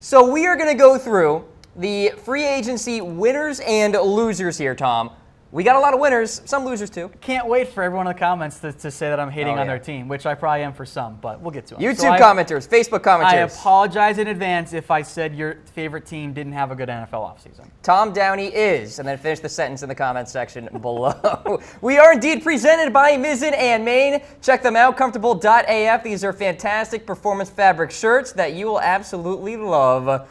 So we are going to go through the free agency winners and losers here, Tom. We got a lot of winners, some losers too. Can't wait for everyone in the comments to say that I'm hating on their team, which I probably am for some, but we'll get to them. YouTube commenters, Facebook commenters. I apologize in advance if I said your favorite team didn't have a good NFL offseason. Tom Downey is, and then finish the sentence in the comments section below. We are indeed presented by Mizzen and Main. Check them out, comfortable.af. These are fantastic performance fabric shirts that you will absolutely love.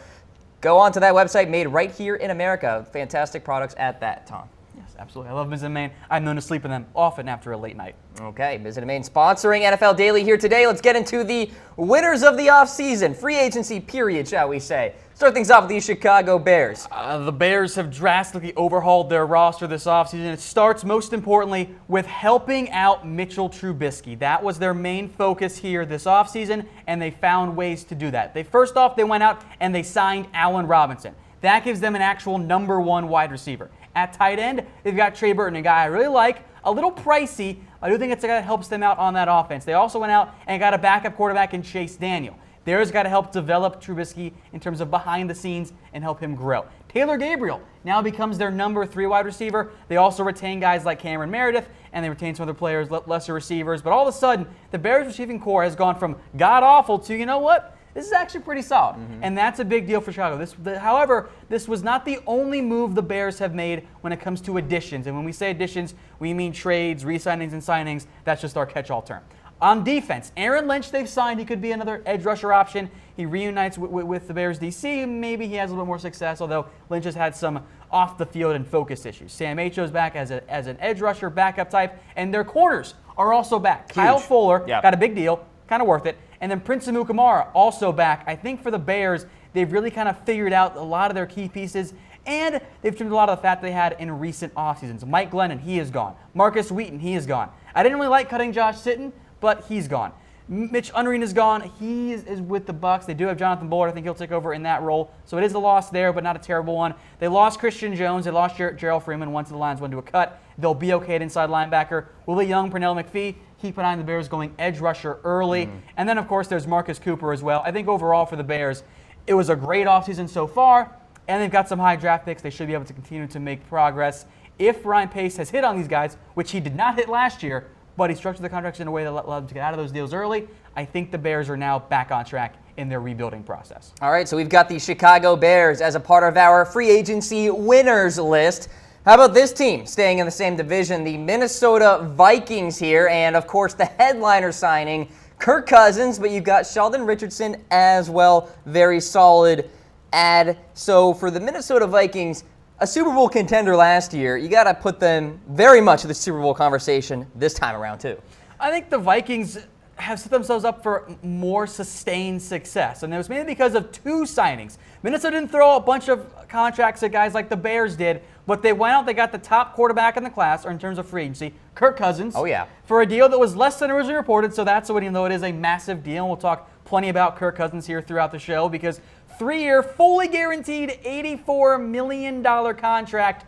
Go on to that website, made right here in America. Fantastic products at that, Tom. Absolutely. I love Mizzen and Main. I'm known to sleep in them often after a late night. Okay, Mizzen and Main sponsoring NFL Daily here today. Let's get into the winners of the offseason. Free agency period, shall we say. Start things off with the Chicago Bears. The Bears have drastically overhauled their roster this offseason. It starts, most importantly, with helping out Mitchell Trubisky. That was their main focus here this offseason, and they found ways to do that. First off, they went out and they signed Allen Robinson. That gives them an actual number one wide receiver. At tight end, they've got Trey Burton, a guy I really like, a little pricey. I do think it's a guy that helps them out on that offense. They also went out and got a backup quarterback in Chase Daniel. There's got to help develop Trubisky in terms of behind the scenes and help him grow. Taylor Gabriel now becomes their number 3 wide receiver. They also retain guys like Cameron Meredith, and they retain some other players, lesser receivers. But all of a sudden, the Bears receiving core has gone from god-awful to, you know what? This is actually pretty solid, and that's a big deal for Chicago. However, this was not the only move the Bears have made when it comes to additions. And when we say additions, we mean trades, re-signings, and signings. That's just our catch-all term. On defense, Aaron Lynch they've signed. He could be another edge rusher option. He reunites with the Bears DC. Maybe he has a little bit more success, although Lynch has had some off-the-field and focus issues. Sam Acho's back as an edge rusher backup type, and their corners are also back. Huge. Kyle Fuller got a big deal, kind of worth it. And then Prince Amukamara also back. I think for the Bears, they've really kind of figured out a lot of their key pieces, and they've trimmed a lot of the fat they had in recent offseasons. Mike Glennon, he is gone. Marcus Wheaton, he is gone. I didn't really like cutting Josh Sitton, but he's gone. Mitch Unrein is gone. He is with the Bucs. They do have Jonathan Bullard. I think he'll take over in that role. So it is a loss there, but not a terrible one. They lost Christian Jones. They lost Gerald Freeman. Once the Lions went to a cut. They'll be okay at inside linebacker. Willie Young, Pernell McPhee. Keep an eye on the Bears going edge rusher early. And then, of course, there's Marcus Cooper as well. I think overall for the Bears, it was a great offseason so far, and they've got some high draft picks. They should be able to continue to make progress. If Ryan Pace has hit on these guys, which he did not hit last year, but he structured the contracts in a way that allowed them to get out of those deals early, I think the Bears are now back on track in their rebuilding process. All right, so we've got the Chicago Bears as a part of our free agency winners list. How about this team staying in the same division, the Minnesota Vikings here, and of course the headliner signing, Kirk Cousins, but you've got Sheldon Richardson as well. Very solid add. So for the Minnesota Vikings, a Super Bowl contender last year, you got to put them very much in the Super Bowl conversation this time around too. I think the Vikings have set themselves up for more sustained success, and it was mainly because of 2 signings. Minnesota didn't throw a bunch of contracts at guys like the Bears did, but they went out, they got the top quarterback in the class, or in terms of free agency, Kirk Cousins. Oh, yeah. For a deal that was less than originally reported, so that's what, even though it is a massive deal. We'll talk plenty about Kirk Cousins here throughout the show, because 3-year, fully guaranteed $84 million contract.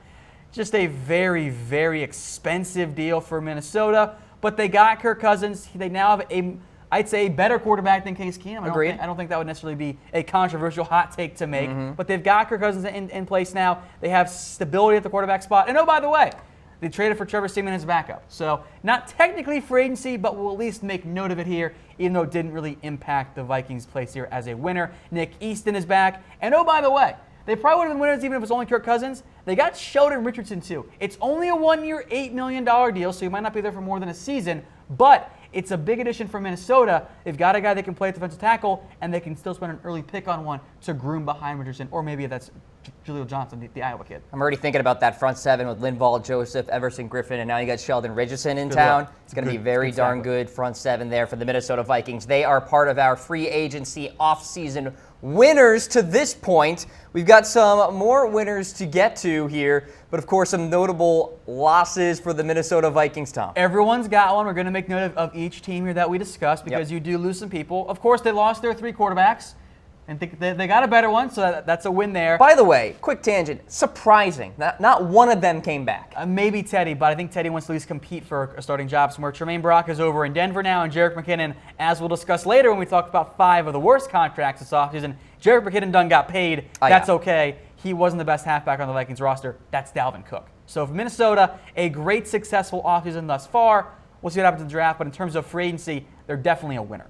Just a very, very expensive deal for Minnesota. But they got Kirk Cousins. They now have I'd say a better quarterback than Case Keenum. I don't think that would necessarily be a controversial hot take to make. But they've got Kirk Cousins in place now. They have stability at the quarterback spot. And oh, by the way, they traded for Trevor Siemian as backup. So not technically free agency, but we'll at least make note of it here, even though it didn't really impact the Vikings' place here as a winner. Nick Easton is back. And oh, by the way, they probably would have been winners even if it was only Kirk Cousins. They got Sheldon Richardson, too. It's only a 1-year, $8 million deal, so he might not be there for more than a season. But it's a big addition for Minnesota. They've got a guy that can play at defensive tackle, and they can still spend an early pick on one to groom behind Richardson, or maybe that's Jaleel Johnson, the Iowa kid. I'm already thinking about that front 7 with Linval, Joseph, Everson Griffin, and now you got Sheldon Richardson in town. It's going to be very darn good front 7 there for the Minnesota Vikings. They are part of our free agency offseason winners to this point. We've got some more winners to get to here, but of course some notable losses for the Minnesota Vikings, Tom. Everyone's got one. We're going to make note of each team here that we discussed because you do lose some people. Of course, they lost their 3 quarterbacks. And they got a better one, so that's a win there. By the way, quick tangent, surprising. Not one of them came back. Maybe Teddy, but I think Teddy wants to at least compete for a starting job somewhere. Tremaine Brock is over in Denver now, and Jerick McKinnon, as we'll discuss later when we talk about 5 of the worst contracts this offseason, Jerick McKinnon done got paid. That's okay. He wasn't the best halfback on the Vikings roster. That's Dalvin Cook. So for Minnesota, a great successful offseason thus far. We'll see what happens in the draft, but in terms of free agency, they're definitely a winner.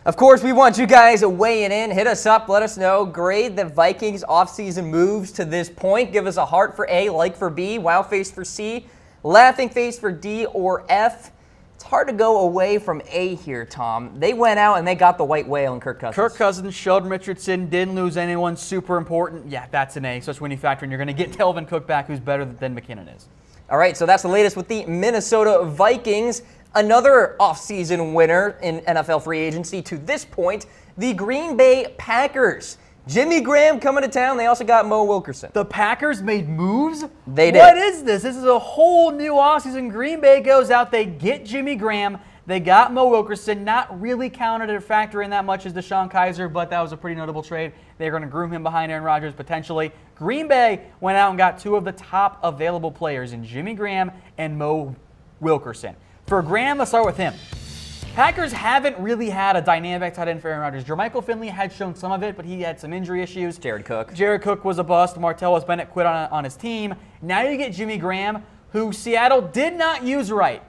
Of course, we want you guys weighing in. Hit us up. Let us know. Grade the Vikings offseason moves to this point. Give us a heart for A, like for B, wow face for C, laughing face for D or F. It's hard to go away from A here, Tom. They went out and they got the white whale in Kirk Cousins. Kirk Cousins, Sheldon Richardson, didn't lose anyone super important. Yeah, that's an A, especially when you factor in you're going to get Dalvin Cook back, who's better than McKinnon is. All right, so that's the latest with the Minnesota Vikings. Another offseason winner in NFL free agency to this point, the Green Bay Packers. Jimmy Graham coming to town. They also got Mo Wilkerson. The Packers made moves? They did. What is this? This is a whole new offseason. Green Bay goes out. They get Jimmy Graham. They got Mo Wilkerson. Not really counted or factor in that much as Deshaun Kaiser, but that was a pretty notable trade. They're going to groom him behind Aaron Rodgers potentially. Green Bay went out and got 2 of the top available players in Jimmy Graham and Mo Wilkerson. For Graham, let's start with him. Packers haven't really had a dynamic tight end for Aaron Rodgers. Jermichael Finley had shown some of it, but he had some injury issues. Jared Cook was a bust. Martellus Bennett quit on his team. Now you get Jimmy Graham, who Seattle did not use right.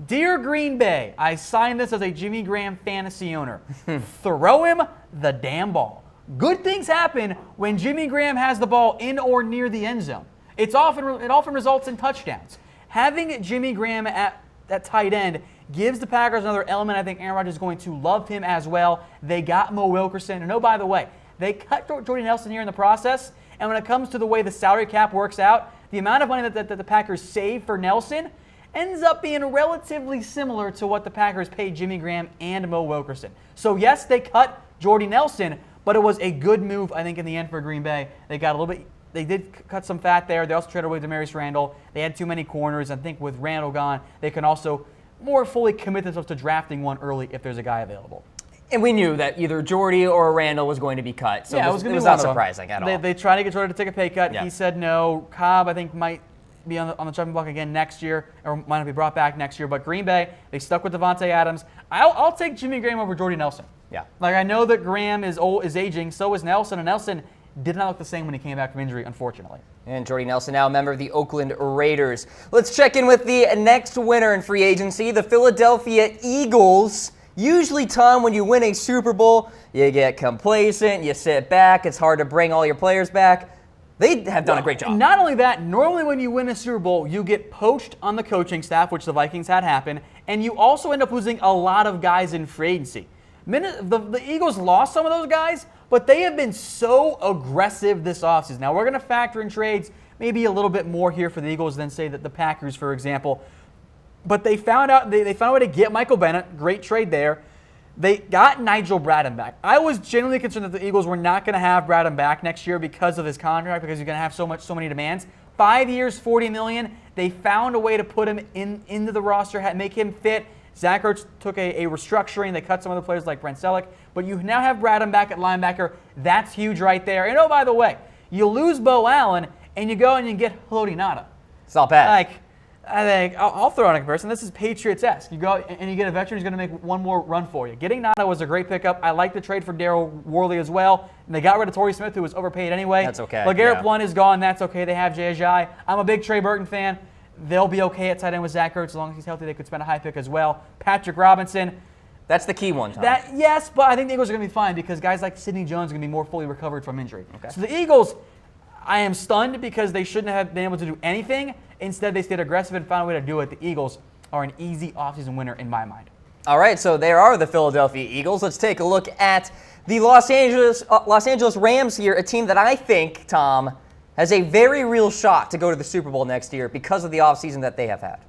Dear Green Bay, I signed this as a Jimmy Graham fantasy owner. Throw him the damn ball. Good things happen when Jimmy Graham has the ball in or near the end zone. It often results in touchdowns. Having Jimmy Graham at tight end gives the Packers another element. I think Aaron Rodgers is going to love him as well. They got Mo Wilkerson. And oh, by the way, they cut Jordy Nelson here in the process. And when it comes to the way the salary cap works out, the amount of money that the Packers save for Nelson ends up being relatively similar to what the Packers paid Jimmy Graham and Mo Wilkerson. So yes, they cut Jordy Nelson, but it was a good move, I think, in the end for Green Bay. They got a little bit. They did cut some fat there. They also traded away Demarius Randall. They had too many corners. I think with Randall gone, they can also more fully commit themselves to drafting one early if there's a guy available. And we knew that either Jordy or Randall was going to be cut. So yeah, it was not surprising at all. They tried to get Jordy to take a pay cut. Yeah. He said no. Cobb, I think, might be on the chopping block again next year, or might not be brought back next year. But Green Bay, they stuck with Devontae Adams. I'll take Jimmy Graham over Jordy Nelson. Yeah. Like, I know that Graham is aging. So is Nelson. And Nelson did not look the same when he came back from injury, unfortunately. And Jordy Nelson, now a member of the Oakland Raiders. Let's check in with the next winner in free agency, the Philadelphia Eagles. Usually, Tom, when you win a Super Bowl, you get complacent, you sit back, it's hard to bring all your players back. They have done a great job. Not only that, normally when you win a Super Bowl, you get poached on the coaching staff, which the Vikings had happen, and you also end up losing a lot of guys in free agency. The Eagles lost some of those guys, but they have been so aggressive this offseason. Now, we're going to factor in trades maybe a little bit more here for the Eagles than, say, the Packers, for example. But they found a way to get Michael Bennett. Great trade there. They got Nigel Bradham back. I was genuinely concerned that the Eagles were not going to have Bradham back next year because of his contract, because he's going to have so many demands. 5 years, $40 million. They found a way to put him into the roster, make him fit. Zach Ertz took a restructuring. They cut some of the players like Brent Selleck. But you now have Bradham back at linebacker. That's huge right there. And oh, by the way, you lose Bo Allen, and you go and you get Haloti Ngata. It's not bad. Like, I think I'll throw out a comparison. This is Patriots-esque. You go and you get a veteran who's going to make one more run for you. Getting Ngata was a great pickup. I like the trade for Daryl Worley as well. And they got rid of Torrey Smith, who was overpaid anyway. That's okay. LeGarrette Blount is gone. That's okay. They have Jay Ajayi. I'm a big Trey Burton fan. They'll be okay at tight end with Zach Ertz as long as he's healthy. They could spend a high pick as well. Patrick Robinson. That's the key one, Tom. Yes, but I think the Eagles are going to be fine because guys like Sidney Jones are going to be more fully recovered from injury. Okay. So the Eagles, I am stunned because they shouldn't have been able to do anything. Instead, they stayed aggressive and found a way to do it. The Eagles are an easy offseason winner in my mind. All right, so there are the Philadelphia Eagles. Let's take a look at the Los Angeles Rams here, a team that I think, Tom, has a very real shot to go to the Super Bowl next year because of the offseason that they have had.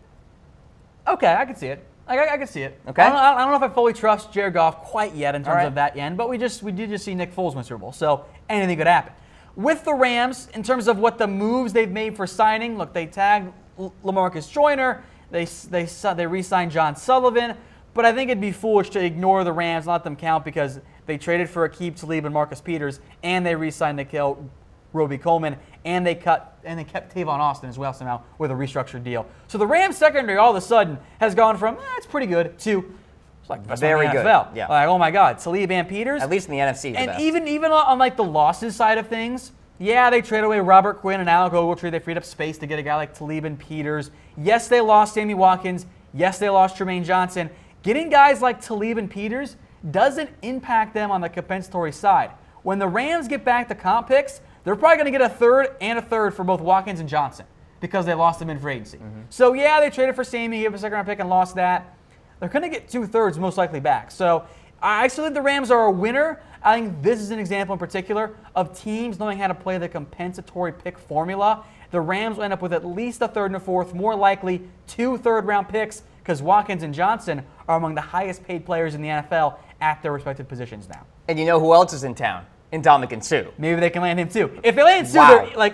Okay, I can see it. I can see it. Okay. I don't know if I fully trust Jared Goff quite yet in terms of that end, but we did just see Nick Foles win Super Bowl, so anything could happen. With the Rams, in terms of what the moves they've made for signing, look, they tagged Lamarcus Joyner, they re-signed John Sullivan, but I think it'd be foolish to ignore the Rams and let them count because They traded for Aqib Talib and Marcus Peters, and they re-signed Nikhil Roby-Coleman, and they kept Tavon Austin as well somehow with a restructured deal. So the Rams secondary all of a sudden has gone from it's pretty good to it's like best very in the good. NFL. Yeah. Like, oh my God, Talib and Peters. At least in the NFC. And even on like the losses side of things, yeah, they traded away Robert Quinn and Alec Ogletree. They freed up space to get a guy like Talib and Peters. Yes, they lost Sammy Watkins. Yes, they lost Tremaine Johnson. Getting guys like Talib and Peters doesn't impact them on the compensatory side. When the Rams get back to comp picks, they're probably going to get a third for both Watkins and Johnson because they lost them in free agency. So, yeah, they traded for Sammy, gave a second-round pick, and lost that. They're going to get 2/3 most likely back. So, I actually think the Rams are a winner. I think this is an example in particular of teams knowing how to play the compensatory pick formula. The Rams will end up with at least a third and a fourth, more likely 2 third-round picks because Watkins and Johnson are among the highest-paid players in the NFL at their respective positions now. And you know who else is in town? Ndamukong Suh. Maybe they can land him too. If they land Suh, Wow.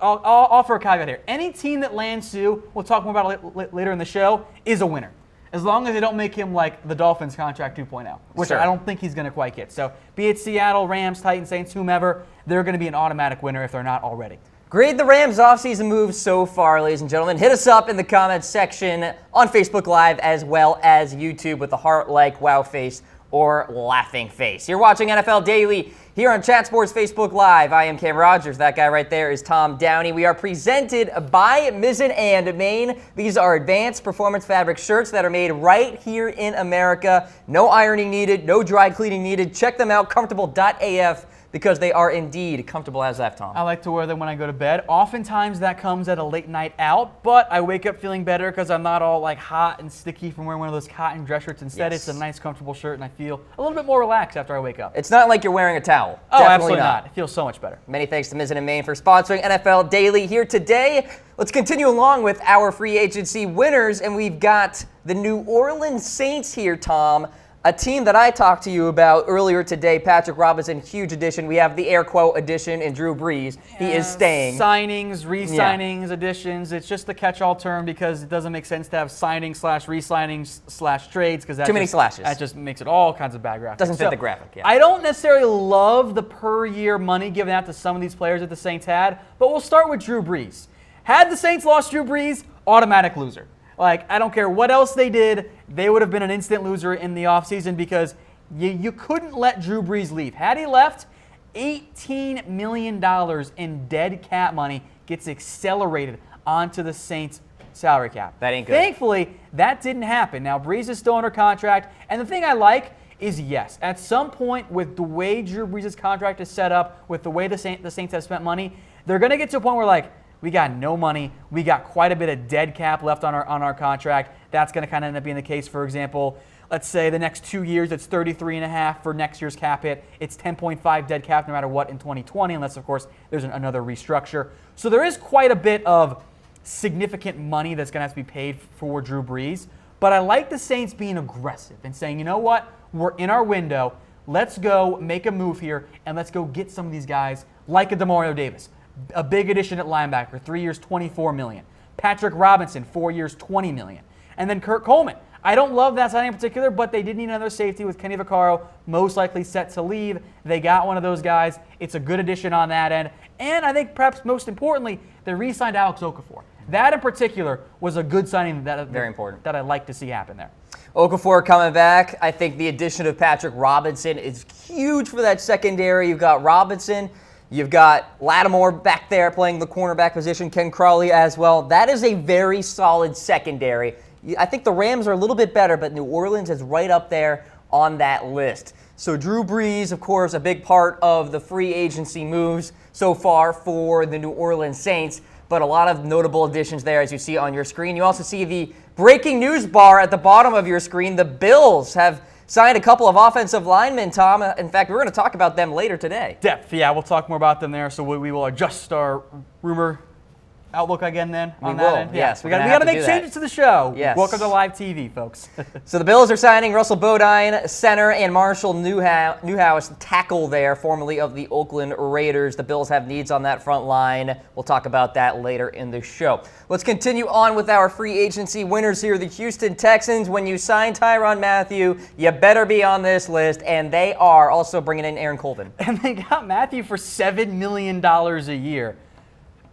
I'll offer a caveat here. Any team that lands Suh, we'll talk more about it later in the show, is a winner. As long as they don't make him like the Dolphins contract 2.0, which Sure. I don't think he's going to quite get. So be it Seattle, Rams, Titans, Saints, whomever, they're going to be an automatic winner if they're not already. Grade the Rams' offseason moves so far, ladies and gentlemen. Hit us up in the comments section on Facebook Live as well as YouTube with the heart-like wow face or laughing face. You're watching NFL Daily here on Chat Sports Facebook Live. I am Cam Rogers. That guy right there is Tom Downey. We are presented by Mizzen and Main. These are advanced performance fabric shirts that are made right here in America. No ironing needed, no dry cleaning needed. Check them out, comfortable.af, because they are indeed comfortable as that, Tom. I like to wear them when I go to bed. Oftentimes that comes at a late night out, but I wake up feeling better because I'm not all like hot and sticky from wearing one of those cotton dress shirts. Instead, Yes. It's a nice, comfortable shirt, and I feel a little bit more relaxed after I wake up. It's not like you're wearing a towel. Oh, Definitely absolutely not. It feels so much better. Many thanks to Mizzen and Main for sponsoring NFL Daily here today. Let's continue along with our free agency winners, and we've got the New Orleans Saints here, Tom. A team that I talked to you about earlier today, Patrick Robinson, huge addition. We have the air quote addition in Drew Brees. He is staying. Signings, re-signings, additions. It's just the catch-all term because it doesn't make sense to have signings / re-signings / trades because Too many slashes. That just makes it all kinds of bad graphics. Doesn't fit the graphic, yeah. I don't necessarily love the per-year money given out to some of these players that the Saints had, but we'll start with Drew Brees. Had the Saints lost Drew Brees, automatic loser. Like, I don't care what else they did, they would have been an instant loser in the offseason because you couldn't let Drew Brees leave. Had he left, $18 million in dead cap money gets accelerated onto the Saints' salary cap. That ain't good. Thankfully, that didn't happen. Now, Brees is still under contract, and the thing I like is, yes, at some point with the way Drew Brees' contract is set up, with the way the Saints have spent money, they're going to get to a point where, like, we got no money. We got quite a bit of dead cap left on our contract. That's going to kind of end up being the case. For example, let's say the next 2 years, it's 33.5 for next year's cap hit. It's 10.5 dead cap no matter what in 2020, unless, of course, there's another restructure. So there is quite a bit of significant money that's going to have to be paid for Drew Brees. But I like the Saints being aggressive and saying, you know what? We're in our window. Let's go make a move here, and let's go get some of these guys like a Demario Davis. A big addition at linebacker, 3 years, $24 million. Patrick Robinson, 4 years, $20 million. And then Kirk Coleman. I don't love that signing in particular, but they did need another safety with Kenny Vaccaro most likely set to leave. They got one of those guys. It's a good addition on that end. And I think perhaps most importantly, they re-signed Alex Okafor. That in particular was a good signing Very important. that I'd like to see happen there. Okafor coming back. I think the addition of Patrick Robinson is huge for that secondary. You've got Robinson. You've got Lattimore back there playing the cornerback position, Ken Crawley as well. That is a very solid secondary. I think the Rams are a little bit better, but New Orleans is right up there on that list. So Drew Brees, of course, a big part of the free agency moves so far for the New Orleans Saints, but a lot of notable additions there as you see on your screen. You also see the breaking news bar at the bottom of your screen. The Bills have signed a couple of offensive linemen, Tom. In fact, we're going to talk about them later today. Depth, yeah, we'll talk more about them there, so we will adjust our rumor outlook again then on We that will, end? yes. We got to make changes to the show. Yes. Welcome to live TV, folks. So the Bills are signing Russell Bodine, center, and Marshall Newhouse, tackle there, formerly of the Oakland Raiders. The Bills have needs on that front line. We'll talk about that later in the show. Let's continue on with our free agency winners here. The Houston Texans, when you sign Tyrann Mathieu, you better be on this list, and they are also bringing in Aaron Colvin. And they got Mathieu for $7 million a year.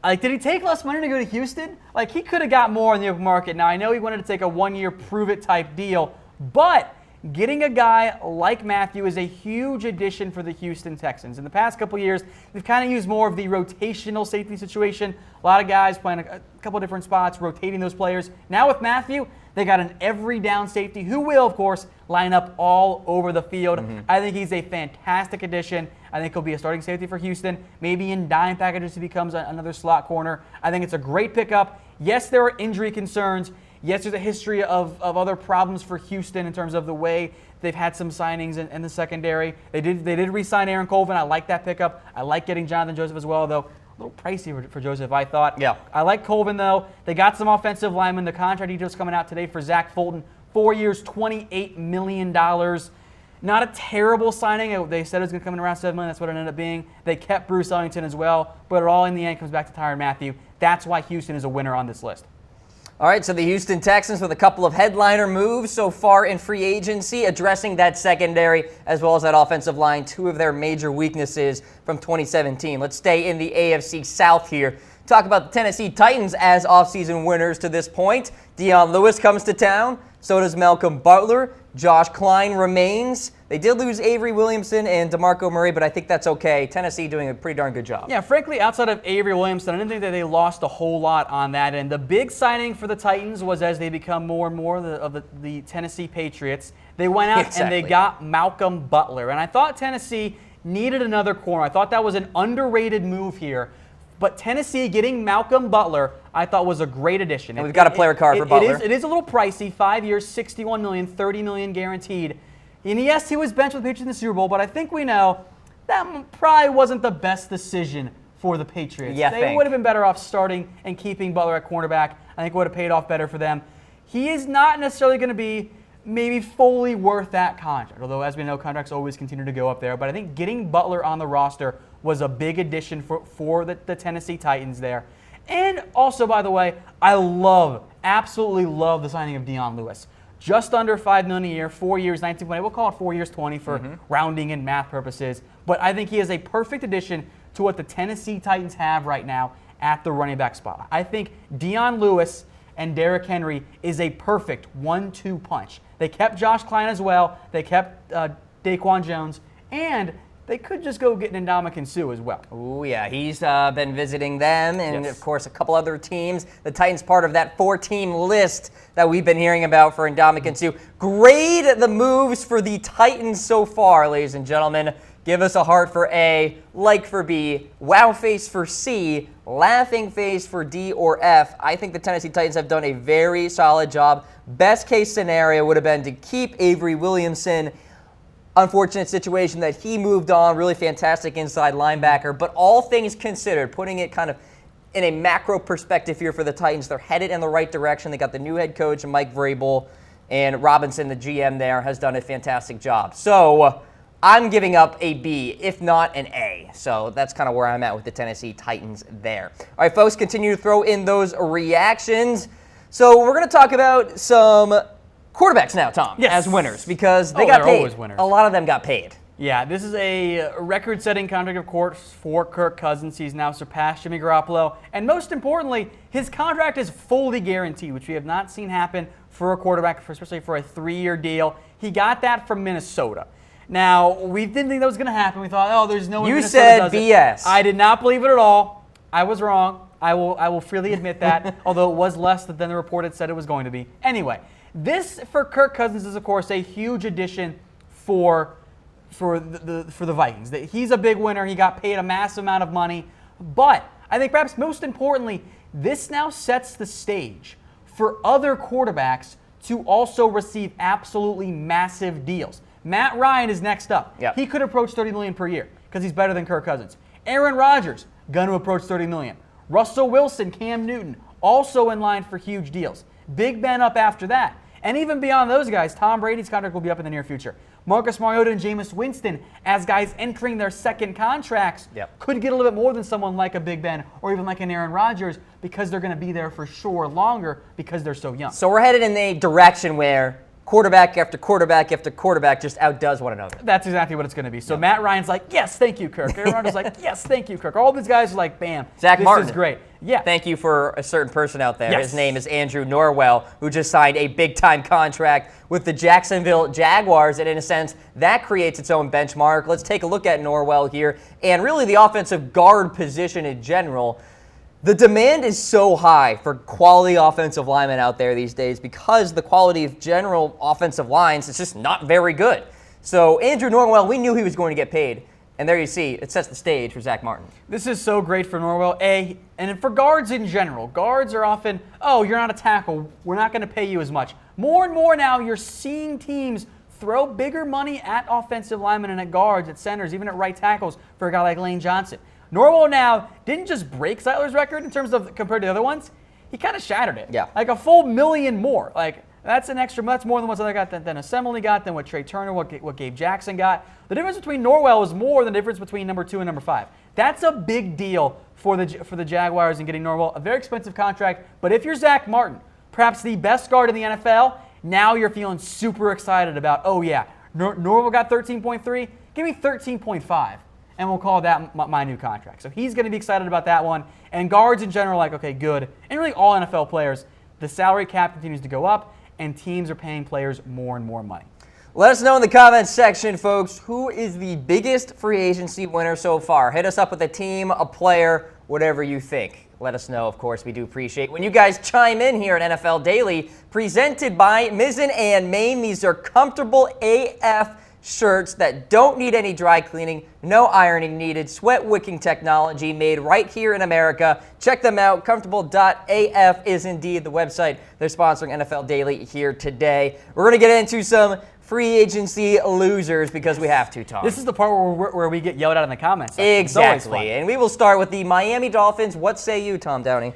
Like, did he take less money to go to Houston? Like, he could have got more in the open market. Now, I know he wanted to take a one-year prove-it type deal, but getting a guy like Mathieu is a huge addition for the Houston Texans. In the past couple years, they've kind of used more of the rotational safety situation. A lot of guys playing a couple different spots, rotating those players. Now with Mathieu, they got an every down safety who will, of course, line up all over the field. I think he's a fantastic addition. I think he'll be a starting safety for Houston. Maybe in dime packages he becomes another slot corner. I think it's a great pickup. Yes, there are injury concerns. Yes, there's a history of other problems for Houston in terms of the way they've had some signings in the secondary. They did re-sign Aaron Colvin. I like that pickup. I like getting Jonathan Joseph as well, though. A little pricey for Joseph, I thought. Yeah. I like Colvin, though. They got some offensive linemen. The contract details coming out today for Zach Fulton. 4 years, $28 million. Not a terrible signing. They said it was going to come in around $7 million. That's what it ended up being. They kept Bruce Ellington as well. But it all in the end comes back to Tyrann Mathieu. That's why Houston is a winner on this list. All right, so the Houston Texans with a couple of headliner moves so far in free agency, addressing that secondary as well as that offensive line, two of their major weaknesses from 2017. Let's stay in the AFC South here. Talk about the Tennessee Titans as offseason winners to this point. Dion Lewis comes to town. So does Malcolm Butler. Josh Kline remains. They did lose Avery Williamson and DeMarco Murray, but I think that's okay. Tennessee doing a pretty darn good job. Yeah, frankly, outside of Avery Williamson, I didn't think that they lost a whole lot on that. And the big signing for the Titans was as they become more and more of the Tennessee Patriots, they went out and they got Malcolm Butler. And I thought Tennessee needed another corner. I thought that was an underrated move here. But Tennessee getting Malcolm Butler, I thought was a great addition. And we've got a player card for Butler. It is a little pricey. 5 years, $61 million, $30 million guaranteed. And yes, he was benched with the Patriots in the Super Bowl, but I think we know that probably wasn't the best decision for the Patriots. They would have been better off starting and keeping Butler at cornerback. I think it would have paid off better for them. He is not necessarily going to be maybe fully worth that contract, although as we know, contracts always continue to go up there. But I think getting Butler on the roster was a big addition for the Tennessee Titans there. And also, by the way, I absolutely love the signing of Dion Lewis. Just under $5 million a year, 4 years, 19 20. We'll call it 4 years, 20 for rounding and math purposes. But I think he is a perfect addition to what the Tennessee Titans have right now at the running back spot. I think Dion Lewis and Derrick Henry is a perfect 1-2 punch. They kept Josh Kline as well. They kept Daquan Jones. And they could just go get Ndamukong Suh as well. Oh, yeah. He's been visiting them and, of course, a couple other teams. The Titans part of that 4-team list that we've been hearing about for Ndamukong Suh. Grade the moves for the Titans so far, ladies and gentlemen. Give us a heart for A, like for B, wow face for C, laughing face for D or F. I think the Tennessee Titans have done a very solid job. Best case scenario would have been to keep Avery Williamson. Unfortunate situation that he moved on, really fantastic inside linebacker. But all things considered, putting it kind of in a macro perspective here for the Titans, they're headed in the right direction. They got the new head coach, Mike Vrabel, and Robinson, the GM there, has done a fantastic job. So I'm giving up a B, if not an A. So that's kind of where I'm at with the Tennessee Titans there. All right, folks, continue to throw in those reactions. So we're going to talk about some quarterbacks now, Tom, as winners, because they got paid. Always winners. A lot of them got paid. Yeah, this is a record-setting contract, of course, for Kirk Cousins. He's now surpassed Jimmy Garoppolo. And most importantly, his contract is fully guaranteed, which we have not seen happen for a quarterback, especially for a 3-year deal. He got that from Minnesota. Now, we didn't think that was going to happen. We thought, oh, there's no way Minnesota does it. You said BS. I did not believe it at all. I was wrong. I will freely admit that, although it was less than the report had said it was going to be. Anyway, this for Kirk Cousins is, of course, a huge addition for the Vikings. He's a big winner. He got paid a massive amount of money. But I think perhaps most importantly, this now sets the stage for other quarterbacks to also receive absolutely massive deals. Matt Ryan is next up. Yep. He could approach $30 million per year because he's better than Kirk Cousins. Aaron Rodgers, going to approach $30 million. Russell Wilson, Cam Newton, also in line for huge deals. Big Ben up after that. And even beyond those guys, Tom Brady's contract will be up in the near future. Marcus Mariota and Jameis Winston, as guys entering their second contracts, could get a little bit more than someone like a Big Ben or even like an Aaron Rodgers because they're going to be there for sure longer because they're so young. So we're headed in a direction where quarterback after quarterback after quarterback just outdoes one another. That's exactly what it's going to be. So Matt Ryan's like, yes, thank you, Kirk. Aaron Rodgers like, yes, thank you, Kirk. All these guys are like, bam, Zach Martin. This is great. Yeah. Thank you for a certain person out there. Yes. His name is Andrew Norwell, who just signed a big-time contract with the Jacksonville Jaguars, and in a sense, that creates its own benchmark. Let's take a look at Norwell here, and really the offensive guard position in general. The demand is so high for quality offensive linemen out there these days because the quality of general offensive lines is just not very good. So Andrew Norwell, we knew he was going to get paid. And there you see, it sets the stage for Zach Martin. This is so great for Norwell. And for guards in general, guards are often, oh, you're not a tackle, we're not going to pay you as much. More and more now, you're seeing teams throw bigger money at offensive linemen and at guards, at centers, even at right tackles for a guy like Lane Johnson. Norwell now didn't just break Zeitler's record in terms of compared to the other ones, he kind of shattered it. Yeah. Like a full $1 million more. Like that's more than what other got than Assembly got, than what Trey Turner, what Gabe Jackson got. The difference between Norwell is more than the difference between number 2 and number 5. That's a big deal for the Jaguars in getting Norwell. A very expensive contract, but if you're Zach Martin, perhaps the best guard in the NFL, now you're feeling super excited about, oh yeah, Norwell got 13.3, give me 13.5. And we'll call that my new contract. So he's going to be excited about that one. And guards in general, like, okay, good. And really all NFL players, the salary cap continues to go up, and teams are paying players more and more money. Let us know in the comments section, folks, who is the biggest free agency winner so far. Hit us up with a team, a player, whatever you think. Let us know, of course. We do appreciate when you guys chime in here at NFL Daily, presented by Mizzen and Main. These are comfortable AF shirts that don't need any dry cleaning, no ironing needed, sweat wicking technology made right here in America. Check them out. Comfortable.af is indeed the website. They're sponsoring NFL Daily here today. We're going to get into some free agency losers because we have to, Tom. This is the part where we get yelled at in the comments. Exactly. And we will start with the Miami Dolphins. What say you, Tom Downey?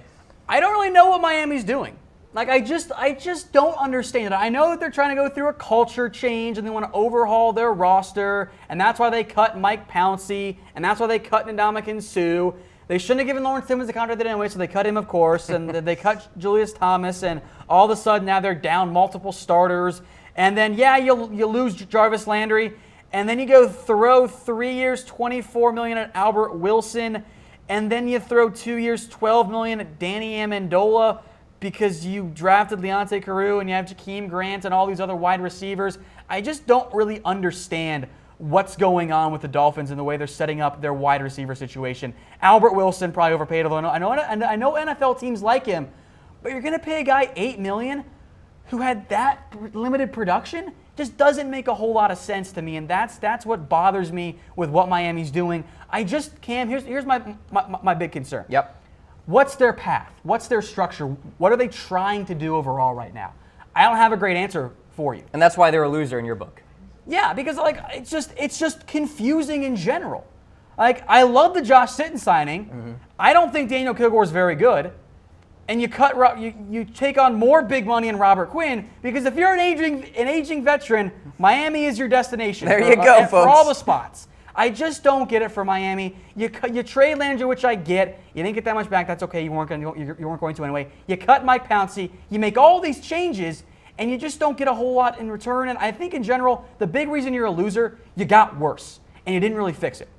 I don't really know what Miami's doing. Like, I just don't understand it. I know that they're trying to go through a culture change and they want to overhaul their roster, and that's why they cut Mike Pouncey, and that's why they cut Ndamukong Suh. They shouldn't have given Lawrence Timmons the contract anyway, so they cut him, of course, and they cut Julius Thomas, and all of a sudden now they're down multiple starters. And then, yeah, you lose Jarvis Landry, and then you go throw 3 years, $24 million at Albert Wilson, and then you throw 2 years, $12 million at Danny Amendola, because you drafted Leonte Carroo and you have Jakeem Grant and all these other wide receivers. I just don't really understand what's going on with the Dolphins and the way they're setting up their wide receiver situation. Albert Wilson probably overpaid, although I know NFL teams like him, but you're going to pay a guy $8 million who had that limited production? Just doesn't make a whole lot of sense to me, and that's what bothers me with what Miami's doing. Cam, here's my big concern. Yep. What's their path? What's their structure? What are they trying to do overall right now? I don't have a great answer for you. And that's why they're a loser in your book. Yeah, because like it's just confusing in general. Like, I love the Josh Sitton signing. Mm-hmm. I don't think Daniel Kilgore is very good. And you take on more big money in Robert Quinn, because if you're an aging veteran, Miami is your destination. There you go, folks. For all the spots. I just don't get it for Miami. You trade Landry, which I get. You didn't get that much back. That's okay. You weren't going to anyway. You cut Mike Pouncey. You make all these changes, and you just don't get a whole lot in return. And I think in general, the big reason you're a loser, you got worse, and you didn't really fix it.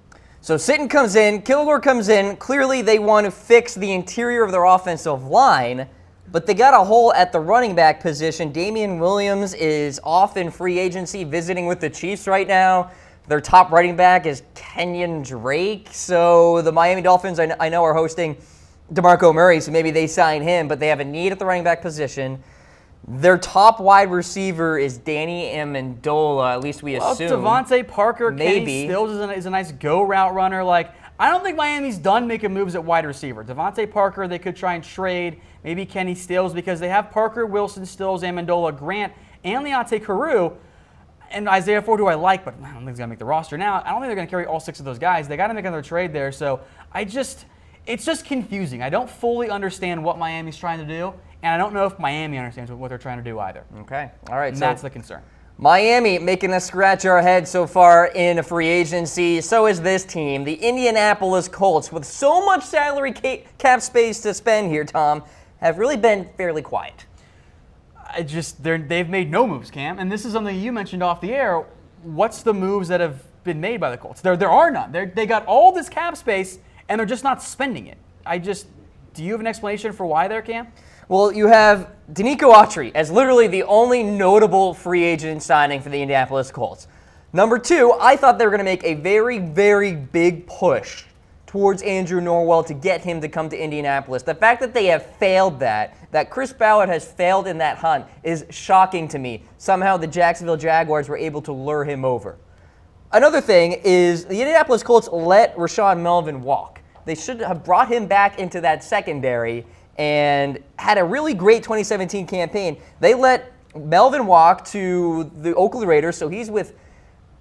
So Sitton comes in, Kilgore comes in. Clearly they want to fix the interior of their offensive line, but they got a hole at the running back position. Damian Williams is off in free agency, visiting with the Chiefs right now. Their top running back is Kenyon Drake. So the Miami Dolphins, I know, are hosting DeMarco Murray, so maybe they sign him, but they have a need at the running back position. Their top wide receiver is Danny Amendola, at least we assume. Well, Devontae Parker, maybe. Kenny Stills is a nice go route runner. Like, I don't think Miami's done making moves at wide receiver. Devontae Parker, they could try and trade. Maybe Kenny Stills, because they have Parker, Wilson, Stills, Amendola, Grant, and Leonte Carroo. And Isaiah Ford, who I like, but I don't think he's going to make the roster now. I don't think they're going to carry all 6 of those guys. They got to make another trade there. So it's just confusing. I don't fully understand what Miami's trying to do, and I don't know if Miami understands what they're trying to do either. Okay. All right. And So that's the concern. Miami making us scratch our heads so far in free agency. So is this team, the Indianapolis Colts, with so much salary cap space to spend here, Tom, have really been fairly quiet. They've made no moves, Cam, and this is something you mentioned off the air. What's the moves that have been made by the Colts? There are none. They got all this cap space, and they're just not spending it. Do you have an explanation for why there, Cam? Well, you have Denico Autry as literally the only notable free agent signing for the Indianapolis Colts. Number two, I thought they were going to make a very, very big push towards Andrew Norwell to get him to come to Indianapolis. The fact that they have failed that Chris Ballard has failed in that hunt is shocking to me. Somehow the Jacksonville Jaguars were able to lure him over. Another thing is the Indianapolis Colts let Rashawn Melvin walk. They should have brought him back into that secondary and had a really great 2017 campaign. They let Melvin walk to the Oakland Raiders, so he's with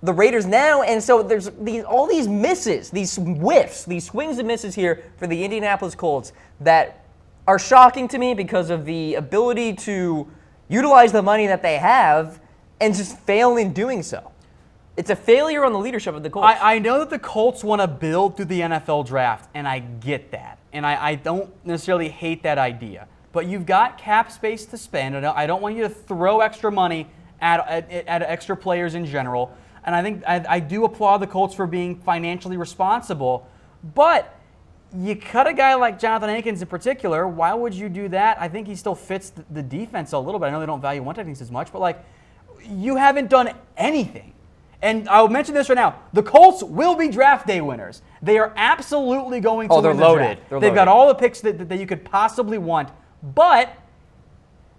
the Raiders now, and so there's all these misses, these whiffs, these swings and misses here for the Indianapolis Colts that are shocking to me because of the ability to utilize the money that they have and just fail in doing so. It's a failure on the leadership of the Colts. I know that the Colts want to build through the NFL draft, and I get that. And I don't necessarily hate that idea. But you've got cap space to spend. I don't want you to throw extra money at extra players in general. And I think I do applaud the Colts for being financially responsible. But you cut a guy like Jonathan Hankins in particular. Why would you do that? I think he still fits the defense a little bit. I know they don't value one techniques as much, but you haven't done anything. And I'll mention this right now. The Colts will be draft day winners. They are absolutely going to win the draft. They've got all the picks that you could possibly want. But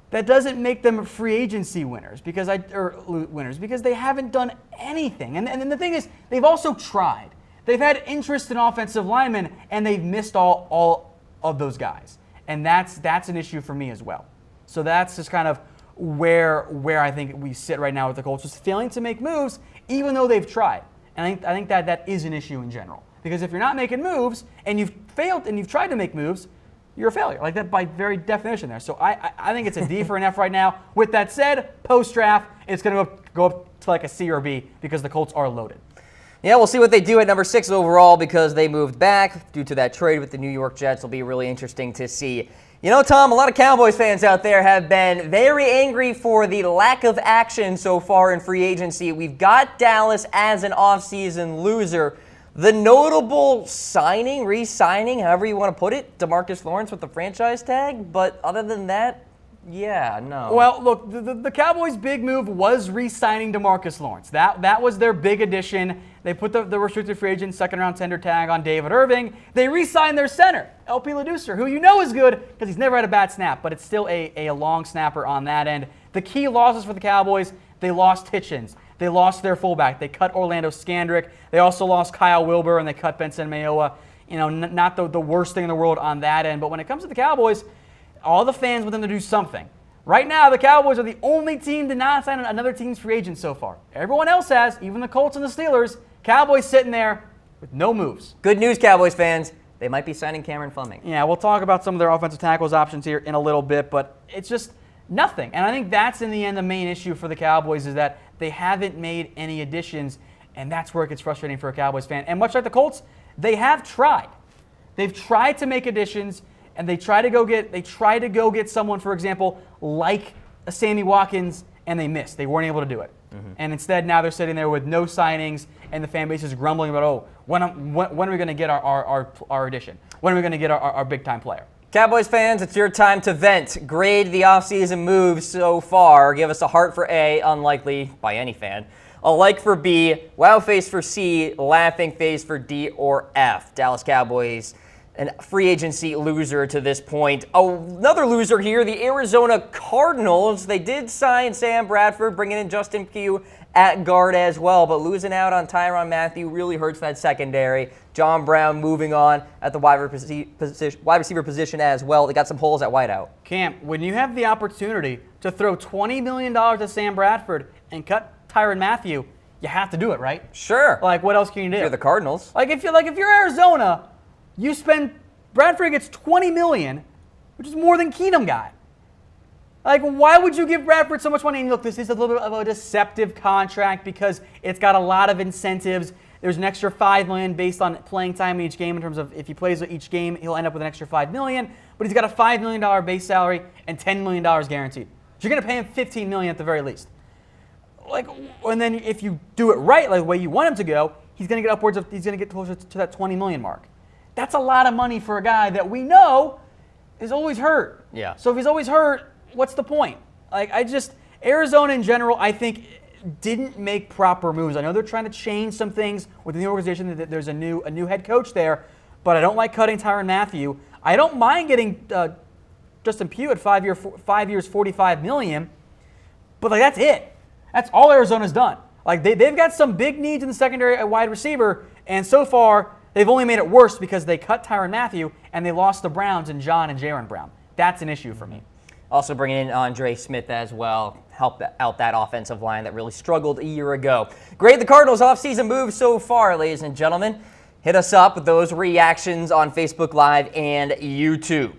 that doesn't make them free agency winners because they haven't done anything. And the thing is, they've also tried. They've had interest in offensive linemen, and they've missed all of those guys. And that's an issue for me as well. So that's just kind of where I think we sit right now with the Colts, just failing to make moves, even though they've tried. And I think that is an issue in general. Because if you're not making moves and you've failed and you've tried to make moves, you're a failure. Like that by very definition there. So I think it's a D for an F right now. With that said, post-draft, it's going to go up to like a C or B because the Colts are loaded. Yeah, we'll see what they do at number 6 overall because they moved back due to that trade with the New York Jets. It'll be really interesting to see. You know, Tom, a lot of Cowboys fans out there have been very angry for the lack of action so far in free agency. We've got Dallas as an offseason loser. The notable signing, re-signing, however you want to put it, DeMarcus Lawrence with the franchise tag. But other than that, yeah, no. Well, look, the Cowboys' big move was re-signing DeMarcus Lawrence. That was their big addition. They put the restricted free agent second-round tender tag on David Irving. They re-signed their center, LP LaDucer, who you know is good because he's never had a bad snap, but it's still a long snapper on that end. The key losses for the Cowboys, they lost Hitchens. They lost their fullback. They cut Orlando Scandrick. They also lost Kyle Wilbur, and they cut Benson Mayowa. You know, not the worst thing in the world on that end. But when it comes to the Cowboys, all the fans want them to do something. Right now, the Cowboys are the only team to not sign another team's free agent so far. Everyone else has, even the Colts and the Steelers. Cowboys sitting there with no moves. Good news, Cowboys fans. They might be signing Cameron Fleming. Yeah, we'll talk about some of their offensive tackles options here in a little bit, but it's just nothing. And I think that's, in the end, the main issue for the Cowboys is that they haven't made any additions, and that's where it gets frustrating for a Cowboys fan. And much like the Colts, they have tried. They've tried to make additions, and they try to go get someone, for example, like a Sammy Watkins, and they missed. They weren't able to do it. Mm-hmm. And instead, now they're sitting there with no signings, and the fan base is grumbling about, when are we going to get our addition? When are we going to get our big-time player? Cowboys fans, it's your time to vent. Grade the offseason moves so far. Give us a heart for A, unlikely by any fan. A like for B, wow face for C, laughing face for D or F. Dallas Cowboys, an free agency loser to this point. Another loser here, the Arizona Cardinals. They did sign Sam Bradford, bringing in Justin Pugh at guard as well, but losing out on Tyrann Mathieu really hurts that secondary. John Brown moving on at the wide receiver position as well. They got some holes at wideout. Cam, when you have the opportunity to throw $20 million to Sam Bradford and cut Tyrann Mathieu, you have to do it, right? Sure. Like, what else can you do? If you're the Cardinals. If you're Arizona, you spend Bradford gets $20 million, which is more than Keenum got. Like, why would you give Bradford so much money? And look, this is a little bit of a deceptive contract because it's got a lot of incentives. There's an extra $5 million based on playing time in each game in terms of if he plays each game, he'll end up with an extra $5 million. But he's got a $5 million base salary and $10 million guaranteed. So you're going to pay him $15 million at the very least. Like, and then if you do it right, like the way you want him to go, he's going to get closer to that $20 million mark. That's a lot of money for a guy that we know is always hurt. Yeah. So if he's always hurt, what's the point? Like, Arizona in general, I think, didn't make proper moves. I know they're trying to change some things within the organization. That there's a new head coach there, but I don't like cutting Tyrann Mathieu. I don't mind getting Justin Pugh at 5 years, $45 million, but like that's it. That's all Arizona's done. Like they've got some big needs in the secondary at wide receiver, and so far they've only made it worse because they cut Tyrann Mathieu and they lost the Browns and John and Jaron Brown. That's an issue for me. Also bringing in Andre Smith as well, help out that offensive line that really struggled a year ago. Grade the Cardinals' offseason moves so far, ladies and gentlemen. Hit us up with those reactions on Facebook Live and YouTube.